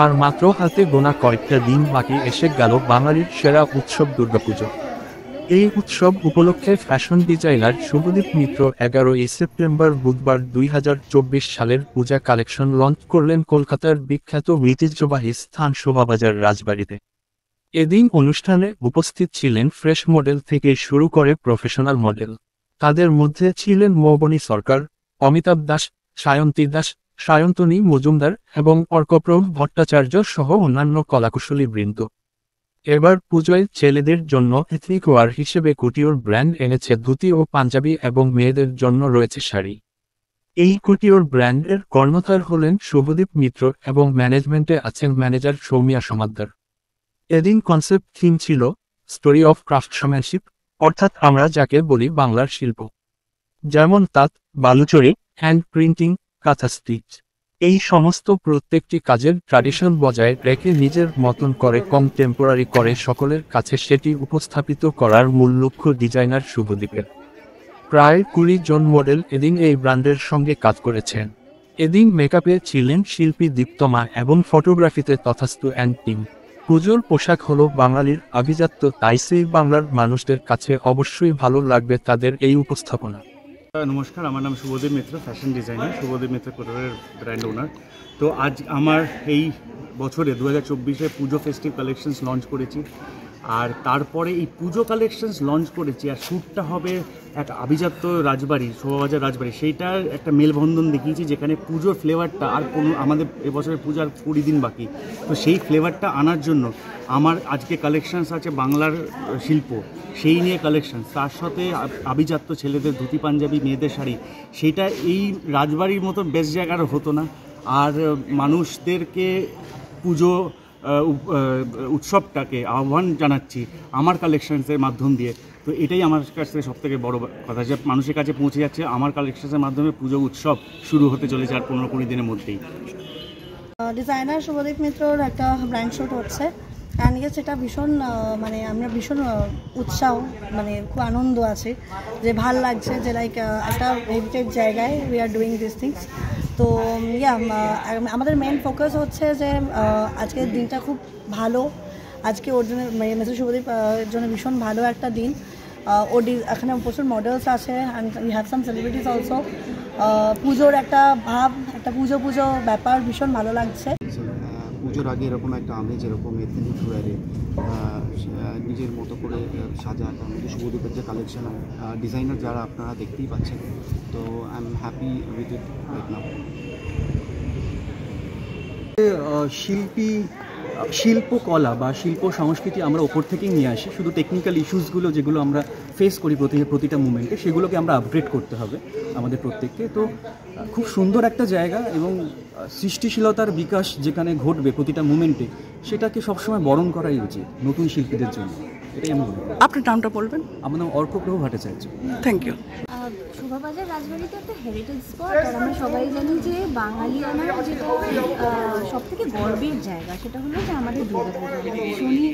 আর মাত্র হাতে গোনা কয়েকটা দিন বাকি এসে গেল বাঙালির সেরা উৎসব দুর্গাপুজো। এই উৎসব উপলক্ষে ফ্যাশন ডিজাইনার শুভদীপ মিত্র 11ই সেপ্টেম্বর বুধবার 2024 সালের পূজা কালেকশন লঞ্চ করলেন কলকাতার বিখ্যাত ঐতিহ্যবাহী স্থান শোভাবাজার রাজবাড়িতে। এদিন অনুষ্ঠানে উপস্থিত ছিলেন ফ্রেশ মডেল থেকে শুরু করে প্রফেশনাল মডেল। তাদের মধ্যে ছিলেন মৌবনী সরকার, অমিতাভ দাস, সায়ন্তী দাস, সায়ন্তনী মজুমদার এবং অর্কপ্রভ ভট্টাচার্য সহ অন্যান্য কলাকুশলী বৃন্দ। এবার পুজোয় ছেলেদের জন্য এথনিক ওয়ার হিসেবে কুটিওর ব্র্যান্ড এনেছে ধুতি ও পাঞ্জাবি এবং মেয়েদের জন্য রয়েছে শাড়ি। এই কুটিওর ব্র্যান্ডের কর্ণধার হলেন শুভদীপ মিত্র এবং ম্যানেজমেন্টে আছেন ম্যানেজার সৌমিয়া সমাদ্দার। এদিন কনসেপ্ট থিম ছিল স্টোরি অফ ক্রাফটসম্যানশিপ, অর্থাৎ আমরা যাকে বলি বাংলার শিল্প, যেমন তাঁত, বালুচরি, হ্যান্ড প্রিন্টিং, কাঁথা স্টিচ। এই সমস্ত প্রত্যেকটি কাজের ট্র্যাডিশন বজায় রেখে নিজের মতন করে কন্টেম্পোরারি করে সকলের কাছে সেটি উপস্থাপিত করার মূল লক্ষ্য ডিজাইনার শুভদীপের। প্রায় 20 জন মডেল এদিন এই ব্র্যান্ডের সঙ্গে কাজ করেছেন। এদিন মেকআপে ছিলেন শিল্পী দীপ্তমা এবং ফটোগ্রাফিতে তথাস্তু অ্যান্ড টিম। পুজোর পোশাক হলো বাঙালির আভিজাত্য, তাই সেই বাংলার মানুষদের কাছে অবশ্যই ভালো লাগবে তাদের এই উপস্থাপনা। নমস্কার, আমার নাম শুভদীপ মিত্র, ফ্যাশন ডিজাইনার, শুভদীপ মিত্র কোটারের ব্র্যান্ড ওনার। তো আজ আমার এই বছরে 2024-এ পুজো ফেস্টিভ কালেকশনস লঞ্চ করেছি। আর তারপরে এই পুজো কালেকশনস লঞ্চ করেছি আর শ্যুটটা হবে এক আভিজাত্য রাজবাড়ি, শোভাবাজার রাজবাড়ি, সেইটার একটা মেলবন্ধন দেখিয়েছি, যেখানে পুজোর ফ্লেভারটা আর কোনো আমাদের এবছরের পূজার 20 দিন বাকি। তো সেই ফ্লেভারটা আনার জন্য আমার আজকে কালেকশনস আছে বাংলার শিল্প, সেই নিয়ে কালেকশন, তার সাথে আভিজাত্য ছেলেদের ধুতি পাঞ্জাবি, মেয়েদের শাড়ি। সেইটা এই রাজবাড়ির মতো বেস্ট জায়গার হতো না। আর মানুষদেরকে পুজো উৎসবটাকে আহ্বান জানাচ্ছি আমার কালেকশনসের মাধ্যম দিয়ে। তো এটাই আমার কাছ থেকে সবথেকে বড় কথা, যে মানুষের কাছে পৌঁছে যাচ্ছে আমার কালেকশনসের মাধ্যমে পুজো উৎসব শুরু হতে চলেছে আর 15-20 দিনের মধ্যেই। ডিজাইনার শুভদীপ মিত্রর একটা ব্র্যান্ড শ্যুট হচ্ছে, অ্যান্ড গেস এটা ভীষণ মানে আমরা ভীষণ উৎসাহ, মানে খুব আনন্দ আছে, যে ভাল লাগছে যে লাইক একটা হেরিটেজ জায়গায় we are doing this things. তো আমাদের মেন ফোকাস হচ্ছে যে আজকের দিনটা খুব ভালো, আজকে ওর জন্য মিস্টার শুভদীপ এর জন্য ভীষণ ভালো একটা দিন। ওর এখানে প্রচুর মডেলস আছে and we have some celebrities also. পুজোর একটা ভাব, একটা পুজো পুজো ব্যাপার ভীষণ ভালো লাগছে। পুজোর আগে এরকম একটা আমেজ, এরকম এথনিক ওয়্যারে নিজের মতো করে সাজানো আমাদের শুভদীপের যে কালেকশন, ডিজাইনার যারা আপনারা দেখতেই পাচ্ছেন। তো I am happy with it right now. শিল্পকলা বা শিল্প সংস্কৃতি আমরা ওপর থেকেই নিয়ে আসি, শুধু টেকনিক্যাল ইস্যুসগুলো যেগুলো আমরা ফেস করি প্রতিটা মুমেন্টে, সেগুলোকে আমরা আপগ্রেড করতে হবে আমাদের প্রত্যেককে। তো খুব সুন্দর একটা জায়গা এবং সৃষ্টিশীলতার বিকাশ যেখানে ঘটবে প্রতিটা মুমেন্টে, সেটাকে সবসময় বরণ করাই উচিত নতুন শিল্পীদের জন্য। এটাই আমি মনে করি। আপনার নামটা বলবেন? আমার নাম অর্কপ্রভ ভট্টাচার্য। Thank you. শোভাবাজার রাজবাড়িতে একটা হেরিটেজ স্পট, আর আমরা সবাই জানি যে বাঙালিয়ানার যেটা সব থেকে গর্বের জায়গা, সেটা হলো যে আমাদের দুর্গাপুজো। ভীষণই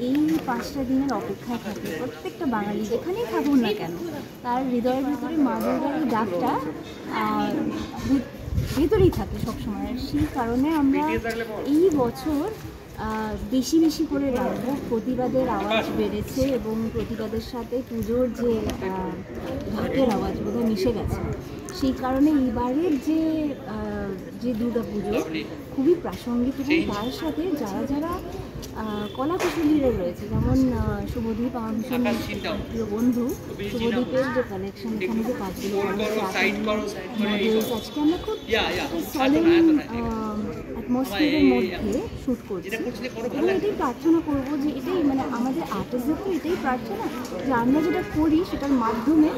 এই 5টা দিনের অপেক্ষায় থাকে প্রত্যেকটা বাঙালি, যেখানেই থাকুন না কেন, তার হৃদয়ের ভিতরে মা দুর্গার এই ডাকটা ভেতরেই থাকে সবসময়। আর সেই কারণে আমরা এই বছর বেশি বেশি করে রাখবো। প্রতিবাদের আওয়াজ বেড়েছে এবং প্রতিবাদের সাথে পুজোর যে ঢাকের আওয়াজ বোধহয় মিশে গেছে। সেই কারণে এইবারের যে দুর্গা পুজো খুবই প্রাসঙ্গিক, এবং তার সাথে যারা যারা কলাকুশলীরা রয়েছে, যেমন শুভদীপ আমার ভীষণ প্রিয় বন্ধু, শুভদীপের যে কালেকশন, এখানে যে কাজগুলো মডেলস, আজকে আমরা খুব সলেন অ্যাটমসফিয়ারের মধ্যে শ্যুট করছি। এবং এটাই প্রার্থনা করবো যে এটাই মানে আমাদের আর্টিস্টদের তো এটাই প্রার্থনা, যে আমরা যেটা করি সেটার মাধ্যমে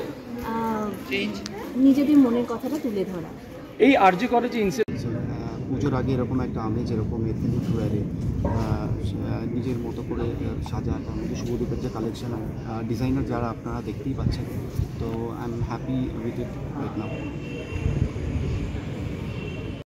নিজেদের মনের কথাটা তুলে ধরা। এই আরজি কলেজে পুজোর আগে এরকম একটা আমেজ, এরকম এথনিক ওয়্যারে নিজের মতো করে সাজানো আমাদের শুভদীপের যে কালেকশন, ডিজাইনার যারা আপনারা দেখতেই পাচ্ছেন। তো I am happy with it right now.